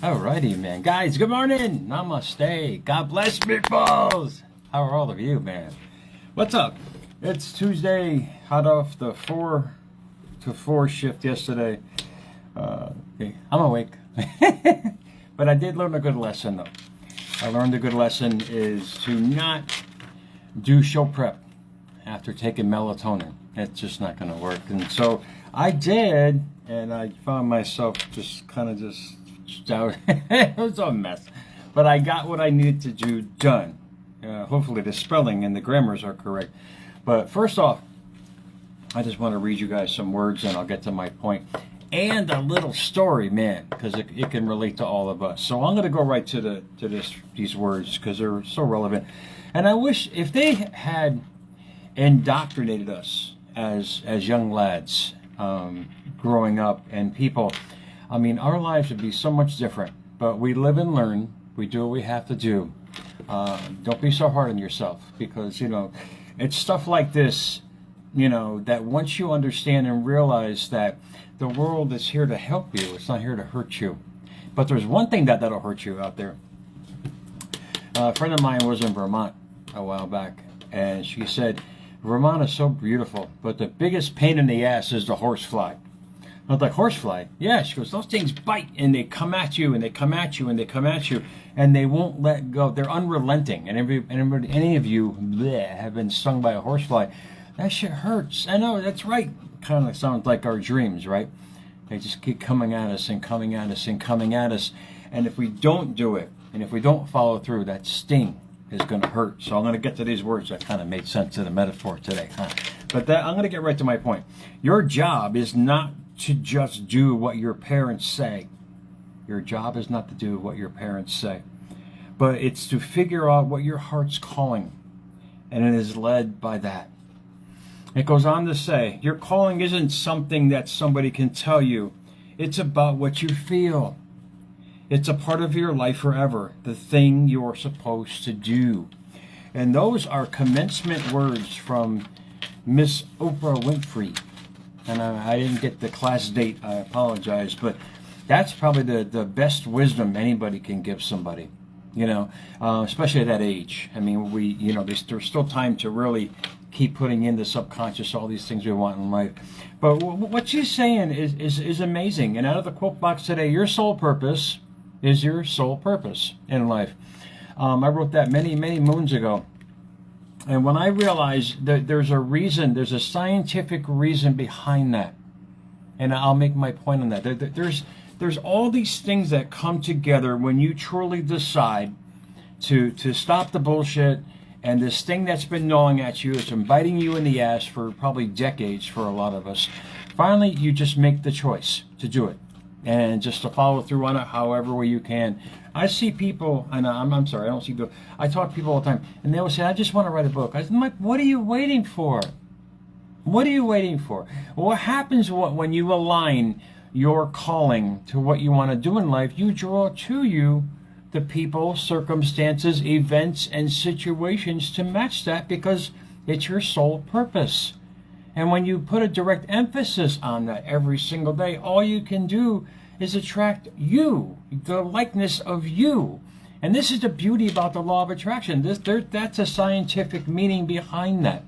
Alrighty, man. Guys, good morning. Namaste. God bless peoples. How are all of you, man? What's up? It's Tuesday. Hot off the 4 to 4 shift yesterday. Okay, I'm awake. But I did learn a good lesson, though. I learned a good lesson is to not do show prep after taking melatonin. It's just not going to work. And so I did, and I found myself just out. It was a mess. But I got what I needed to do done. Hopefully the spelling and the grammars are correct. But first off, I just want to read you guys some words and I'll get to my point. And a little story, man, because it can relate to all of us. So I'm going to go right to these words because they're so relevant. And I wish if they had indoctrinated us as young lads growing up and people, I mean, our lives would be so much different. But we live and learn. We do what we have to do. Don't be so hard on yourself because, it's stuff like this, that once you understand and realize that the world is here to help you, it's not here to hurt you. But there's one thing that'll hurt you out there. A friend of mine was in Vermont a while back, and she said, Vermont is so beautiful, but the biggest pain in the ass is the horsefly. I was like, horsefly? Yeah, she goes, those things bite, and they come at you, and they come at you, and they come at you, and they won't let go. They're unrelenting. And any of you have been stung by a horsefly, that shit hurts. I know, that's right. Kind of sounds like our dreams, right? They just keep coming at us and coming at us and coming at us. And if we don't do it, and if we don't follow through, that sting is going to hurt. So I'm going to get to these words that kind of made sense to the metaphor today. But I'm going to get right to my point. Your job is not to just do what your parents say. Your job is not to do what your parents say. But it's to figure out what your heart's calling. And it is led by that. It goes on to say, your calling isn't something that somebody can tell you. It's about what you feel. It's a part of your life forever. The thing you're supposed to do. And those are commencement words from Miss Oprah Winfrey. And I didn't get the class date, I apologize, but that's probably the best wisdom anybody can give somebody, especially at that age. I mean, there's still time to really keep putting in the subconscious all these things we want in life. But what she's saying is amazing. And out of the quote box today, your sole purpose is your sole purpose in life. I wrote that many, many moons ago. And when I realized that there's a reason, there's a scientific reason behind that, and I'll make my point on that. There's all these things that come together when you truly decide to stop the bullshit, and this thing that's been gnawing at you, it's been biting you in the ass for probably decades for a lot of us. Finally, you just make the choice to do it, and just to follow through on it however way you can. I see people, and I'm sorry, I don't see people. I talk to people all the time, and they will say, I just want to write a book. I'm like, what are you waiting for? What are you waiting for? What happens when you align your calling to what you want to do in life? You draw to you the people, circumstances, events, and situations to match that because it's your sole purpose. And when you put a direct emphasis on that every single day, all you can do is attract you, the likeness of you. And this is the beauty about the law of attraction. That's a scientific meaning behind that.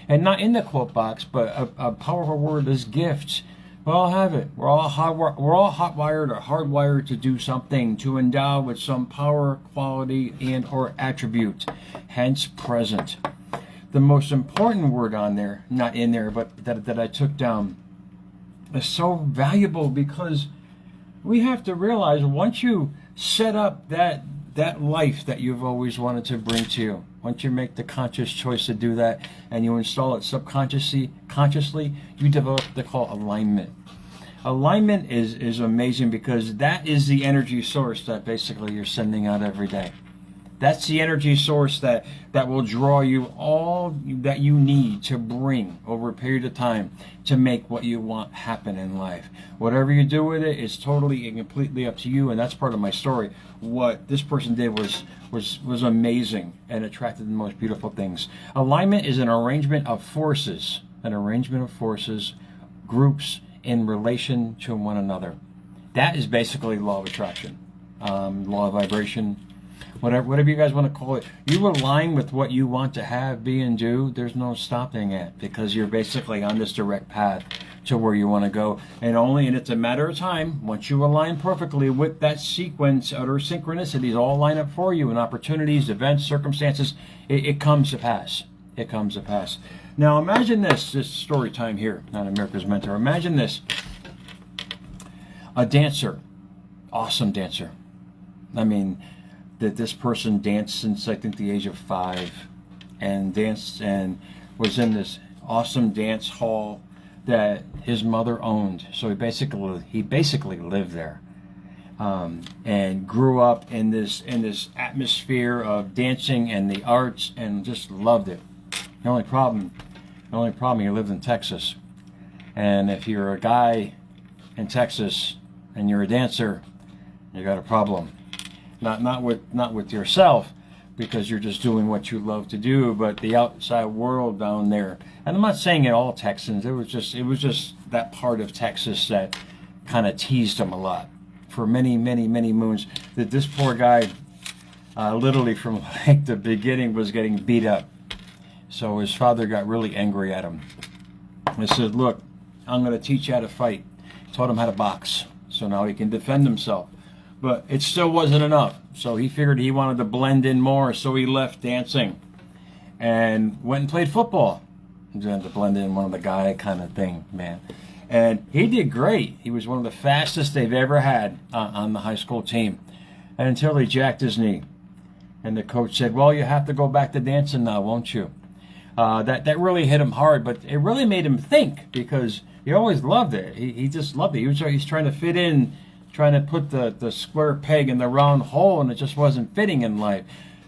And not in the quote box, but a powerful word is gifts. We all have it. We're all hot-wired or hardwired to do something, to endow with some power, quality, and or attribute, hence present. The most important word on there, not in there, but that I took down, is so valuable because we have to realize once you set up that life that you've always wanted to bring to you, once you make the conscious choice to do that and you install it consciously, you develop what they call alignment. Alignment is amazing because that is the energy source that basically you're sending out every day. That's the energy source that will draw you all that you need to bring over a period of time to make what you want happen in life. Whatever you do with it is totally and completely up to you, and that's part of my story. What this person did was amazing and attracted the most beautiful things. Alignment is an arrangement of forces, groups in relation to one another. That is basically law of attraction. law of vibration, whatever you guys want to call it. You align with what you want to have, be, and do. There's no stopping it, because you're basically on this direct path to where you want to go. And it's a matter of time. Once you align perfectly with that sequence, utter synchronicities all line up for you, and opportunities, events, circumstances, it comes to pass. It comes to pass. Now imagine this story time here on America's Mentor. Imagine this. A dancer, awesome dancer. I mean, that this person danced since I think the age of 5, and danced and was in this awesome dance hall that his mother owned. So he basically lived there, and grew up in this atmosphere of dancing and the arts, and just loved it. The only problem, he lived in Texas, and if you're a guy in Texas and you're a dancer, you got a problem. Not with yourself, because you're just doing what you love to do, but the outside world down there. And I'm not saying it all Texans. It was just that part of Texas that kind of teased him a lot for many moons. That this poor guy, literally from like the beginning, was getting beat up. So his father got really angry at him. He said, "Look, I'm going to teach you how to fight." Taught him how to box, so now he can defend himself. But it still wasn't enough. So he figured he wanted to blend in more, so he left dancing and went and played football. He had to blend in, one of the guy kind of thing, man. And he did great. He was one of the fastest they've ever had on the high school team, until he jacked his knee. And the coach said, "Well, you have to go back to dancing now, won't you?" That really hit him hard, but it really made him think, because he always loved it. He just loved it. He's trying to fit in, trying to put the square peg in the round hole, and it just wasn't fitting in life.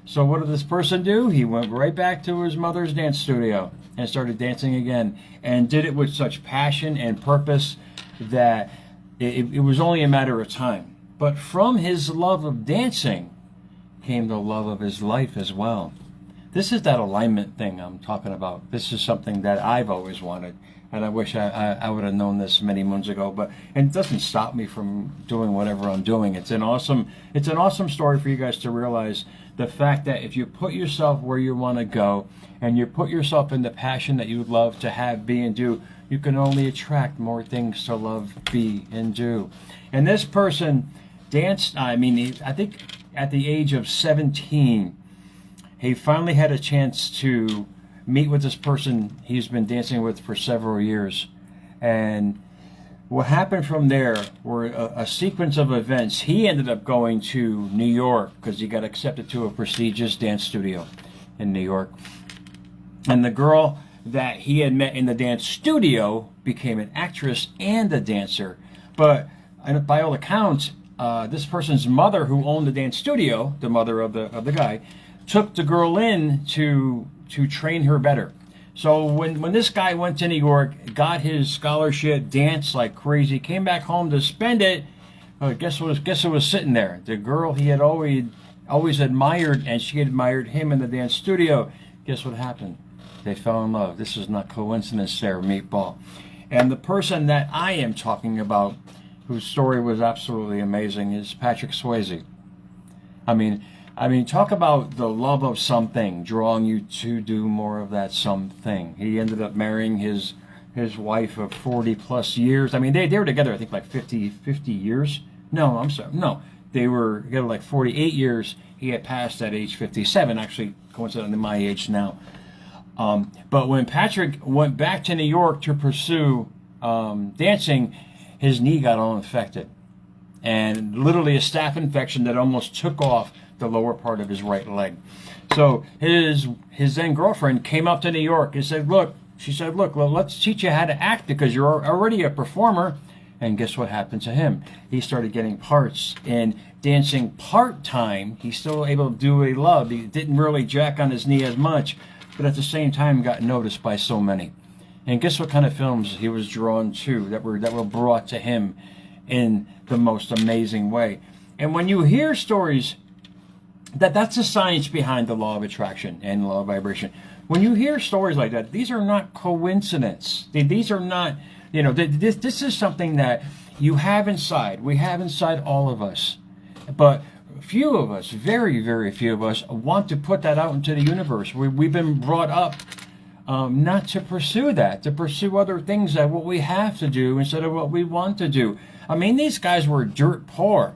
So what did this person do? He went right back to his mother's dance studio and started dancing again, and did it with such passion and purpose that it was only a matter of time. But from his love of dancing came the love of his life as well. This is that alignment thing I'm talking about. This is something that I've always wanted, and I wish I would have known this many moons ago. And it doesn't stop me from doing whatever I'm doing. It's an awesome story for you guys to realize the fact that if you put yourself where you want to go, and you put yourself in the passion that you would love to have, be, and do, you can only attract more things to love, be, and do. And this person danced, I think at the age of 17, he finally had a chance to meet with this person he's been dancing with for several years. And what happened from there were a sequence of events. He ended up going to New York because he got accepted to a prestigious dance studio in New York. And the girl that he had met in the dance studio became an actress and a dancer. But by all accounts, this person's mother, who owned the dance studio, the mother of the guy, took the girl in to train her better. So when this guy went to New York, got his scholarship, danced like crazy, came back home to spend it, guess who was sitting there? The girl he had always admired, and she admired him in the dance studio. Guess what happened? They fell in love. This is not coincidence there, Meatball. And the person that I am talking about, whose story was absolutely amazing, is Patrick Swayze. I mean, talk about the love of something drawing you to do more of that something. He ended up marrying his wife of 40 plus years. I mean, they were together, I think, like 50 years. No, I'm sorry. No, they were together like 48 years. He had passed at age 57, actually coincidentally my age now. But when Patrick went back to New York to pursue dancing, his knee got all infected. And literally a staph infection that almost took off the lower part of his right leg. So his then girlfriend came up to New York and said, look, let's teach you how to act, because you're already a performer. And guess what happened to him? He started getting parts in dancing part-time. He's still able to do what he loved. He didn't really jack on his knee as much, but at the same time got noticed by so many. And guess what kind of films he was drawn to that were brought to him in the most amazing way. And when you hear stories, that's the science behind the law of attraction and law of vibration. When you hear stories like that, these are not coincidence. These are not, this is something that you have inside. We have inside all of us. But few of us, very, very few of us, want to put that out into the universe. We've been brought up not to pursue that, to pursue other things that what we have to do instead of what we want to do. I mean, these guys were dirt poor.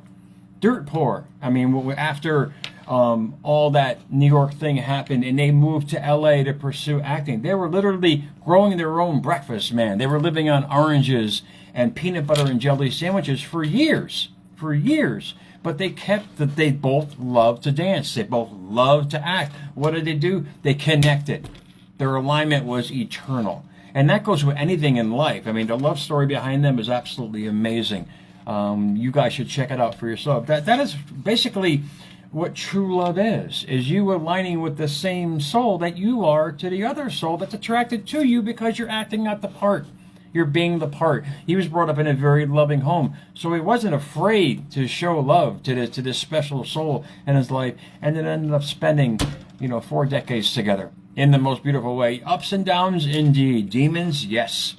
Dirt poor. I mean, after all that New York thing happened and they moved to LA to pursue acting, they were literally growing their own breakfast, man. They were living on oranges and peanut butter and jelly sandwiches for years. For years. But they both loved to dance. They both loved to act. What did they do? They connected. Their alignment was eternal. And that goes with anything in life. I mean, the love story behind them is absolutely amazing. You guys should check it out for yourself. That is basically what true love is you aligning with the same soul that you are to the other soul that's attracted to you because you're acting out the part. You're being the part. He was brought up in a very loving home, so he wasn't afraid to show love to this special soul in his life, and then ended up spending, 4 decades together in the most beautiful way. Ups and downs, indeed. Demons, yes,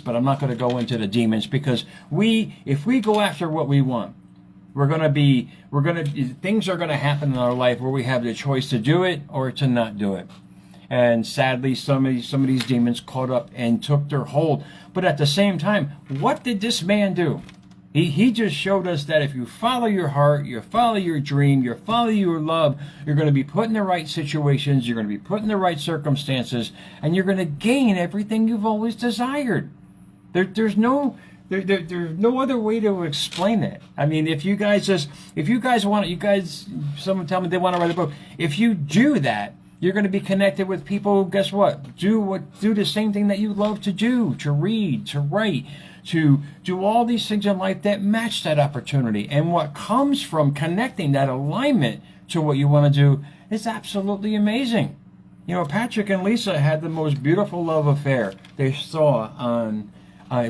but I'm not going to go into the demons because if we go after what we want, things are going to happen in our life where we have the choice to do it or to not do it. And sadly, some of these demons caught up and took their hold. But at the same time, what did this man do? He just showed us that if you follow your heart, you follow your dream, you follow your love, you're going to be put in the right situations, you're going to be put in the right circumstances, and you're going to gain everything you've always desired. There's no other way to explain it. I mean, if you guys someone tell me they want to write a book. If you do that, you're going to be connected with people who, guess what? Do the same thing that you love to do, to read, to write, to do all these things in life that match that opportunity. And what comes from connecting that alignment to what you want to do is absolutely amazing. Patrick and Lisa had the most beautiful love affair they saw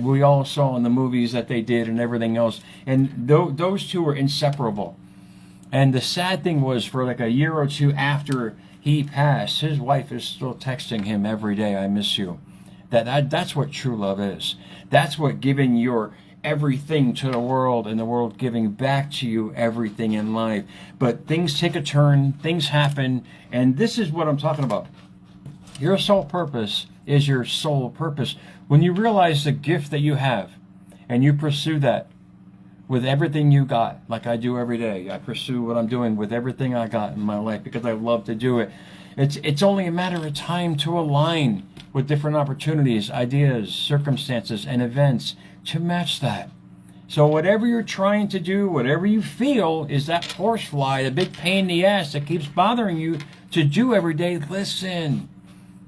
we all saw in the movies that they did and everything else. And those two were inseparable. And the sad thing was, for like a year or two after he passed, his wife is still texting him every day, "I miss you." That's what true love is. That's what giving your everything to the world and the world giving back to you everything in life. But things take a turn, things happen, and this is what I'm talking about. Your soul purpose is your soul purpose. When you realize the gift that you have and you pursue that with everything you got, like I do every day. I pursue what I'm doing with everything I got in my life because I love to do it. It's only a matter of time to align with different opportunities, ideas, circumstances, and events to match that. So whatever you're trying to do, whatever you feel is that horsefly, the big pain in the ass that keeps bothering you to do every day, listen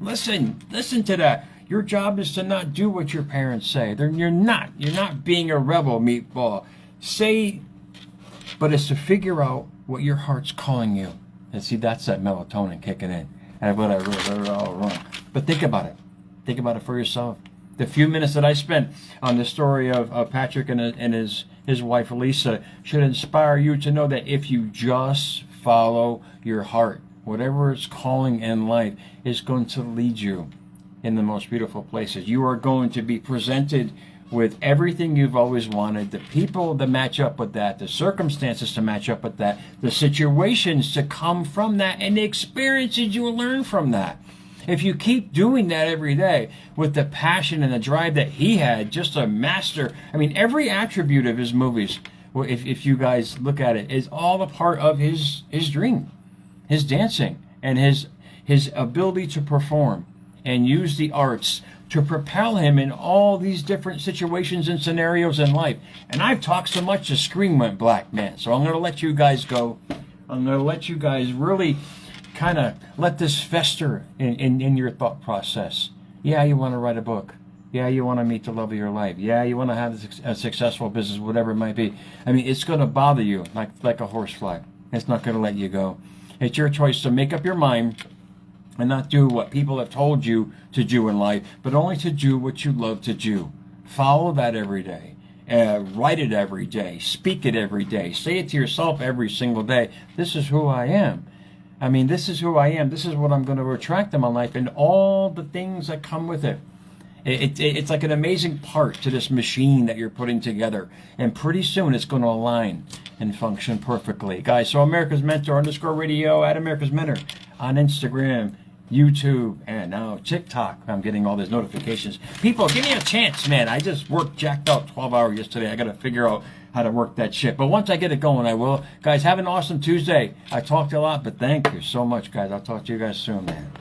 to that. Your job is to not do what your parents say. You're not being a rebel, meatball. But it's to figure out what your heart's calling you. And see, that's that melatonin kicking in. And what I wrote it all wrong. But think about it. Think about it for yourself. The few minutes that I spent on the story of Patrick and his wife Lisa should inspire you to know that if you just follow your heart, whatever it's calling in life is going to lead you in the most beautiful places. You are going to be presented with everything you've always wanted, the people that match up with that, the circumstances to match up with that, the situations to come from that, and the experiences you will learn from that. If you keep doing that every day with the passion and the drive that he had, just a master. I mean, every attribute of his movies, if you guys look at it, is all a part of his dream, his dancing, and his ability to perform and use the arts to propel him in all these different situations and scenarios in life. And I've talked so much the screen went black, man. So I'm going to let you guys go. I'm going to let you guys really kind of let this fester in your thought process. Yeah, you want to write a book. Yeah, you want to meet the love of your life. Yeah, you want to have a successful business, whatever it might be. I mean, it's going to bother you like a horsefly. It's not going to let you go. It's your choice to make up your mind and not do what people have told you to do in life, but only to do what you love to do. Follow that every day. Write it every day. Speak it every day. Say it to yourself every single day. This is who I am. I mean, this is who I am. This is what I'm going to attract in my life and all the things that come with it. It's like an amazing part to this machine that you're putting together. And pretty soon it's going to align and function perfectly. Guys, so America's Mentor _radio at America's Mentor on Instagram, YouTube, and now TikTok. I'm getting all these notifications. People, give me a chance, man. I just worked jacked out 12 hours yesterday. I got to figure out how to work that shit. But once I get it going, I will. Guys, have an awesome Tuesday. I talked a lot, but thank you so much, guys. I'll talk to you guys soon, man.